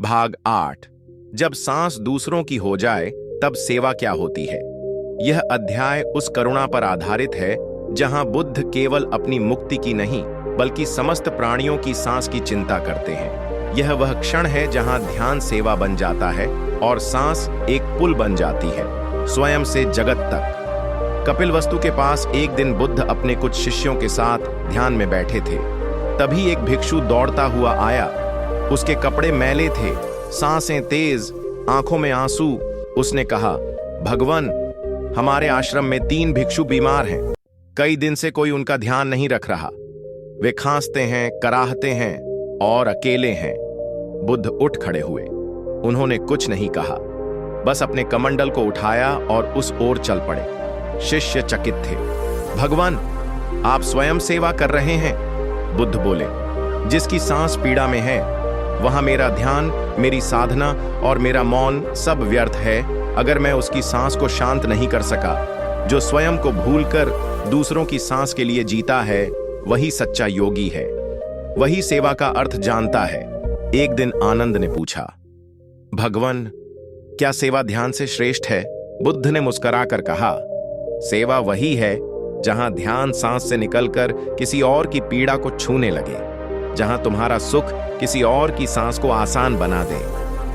भाग 8। जब सांस दूसरों की हो जाए तब सेवा क्या होती है। यह अध्याय उस करुणा पर आधारित है जहां बुद्ध केवल अपनी मुक्ति की नहीं बल्कि समस्त प्राणियों की सांस की चिंता करते हैं। यह वह क्षण है जहां ध्यान सेवा बन जाता है और सांस एक पुल बन जाती है स्वयं से जगत तक। कपिलवस्तु के पास एक दिन बुद्ध अपने कुछ शिष्यों के साथ ध्यान में बैठे थे। तभी एक भिक्षु दौड़ता हुआ आया। उसके कपड़े मैले थे, सांसें तेज, आंखों में आंसू। उसने कहा, भगवान, हमारे आश्रम में 3 भिक्षु बीमार हैं। कई दिन से कोई उनका ध्यान नहीं रख रहा। वे खांसते हैं, कराहते हैं और अकेले हैं। बुद्ध उठ खड़े हुए। उन्होंने कुछ नहीं कहा, बस अपने कमंडल को उठाया और उस ओर चल पड़े। शिष्य चकित थे। भगवान, आप स्वयं सेवा कर रहे हैं। बुद्ध बोले, जिसकी सांस पीड़ा में है वहां मेरा ध्यान, मेरी साधना और मेरा मौन सब व्यर्थ है अगर मैं उसकी सांस को शांत नहीं कर सका। जो स्वयं को भूलकर दूसरों की सांस के लिए जीता है वही सच्चा योगी है, वही सेवा का अर्थ जानता है। एक दिन आनंद ने पूछा, भगवान, क्या सेवा ध्यान से श्रेष्ठ है? बुद्ध ने मुस्कुराकर कहा, सेवा वही है जहां ध्यान सांस से निकलकर किसी और की पीड़ा को छूने लगे, जहां तुम्हारा सुख किसी और की सांस को आसान बना दे,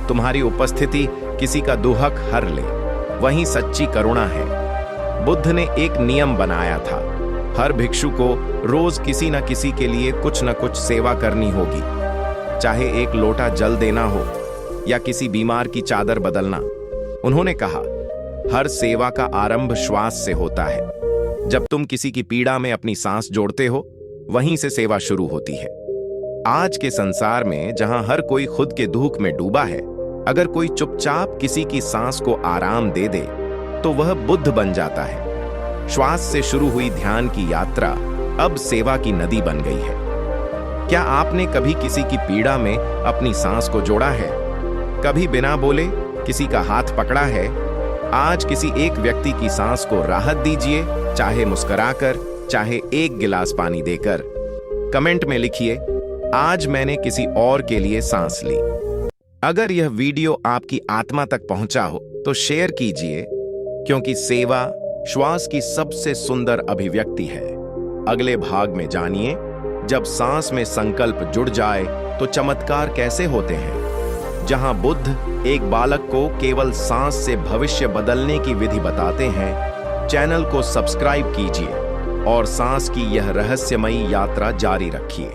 तुम्हारी उपस्थिति किसी का दुहक हर ले। वही सच्ची करुणा है। बुद्ध ने एक नियम बनाया था, हर भिक्षु को रोज किसी न किसी के लिए कुछ न कुछ सेवा करनी होगी, चाहे एक लोटा जल देना हो या किसी बीमार की चादर बदलना। उन्होंने कहा, हर सेवा का आरंभ श्वास से होता है। जब तुम किसी की पीड़ा में अपनी सांस जोड़ते हो, वहीं से सेवा शुरू होती है। आज के संसार में जहां हर कोई खुद के दुख में डूबा है, अगर कोई चुपचाप किसी की सांस को आराम दे दे तो वह बुद्ध बन जाता है। श्वास से शुरू हुई ध्यान की यात्रा अब सेवा की नदी बन गई है। क्या आपने कभी किसी की पीड़ा में अपनी सांस को जोड़ा है? कभी बिना बोले किसी का हाथ पकड़ा है? आज किसी एक व्यक्ति की सांस को राहत दीजिए, चाहे मुस्कुराकर, चाहे एक गिलास पानी देकर। कमेंट में लिखिए, आज मैंने किसी और के लिए सांस ली। अगर यह वीडियो आपकी आत्मा तक पहुंचा हो तो शेयर कीजिए, क्योंकि सेवा श्वास की सबसे सुंदर अभिव्यक्ति है। अगले भाग में जानिए, जब सांस में संकल्प जुड़ जाए तो चमत्कार कैसे होते हैं। जहां बुद्ध एक बालक को केवल सांस से भविष्य बदलने की विधि बताते हैं। चैनल को सब्सक्राइब कीजिए और सांस की यह रहस्यमयी यात्रा जारी रखिए।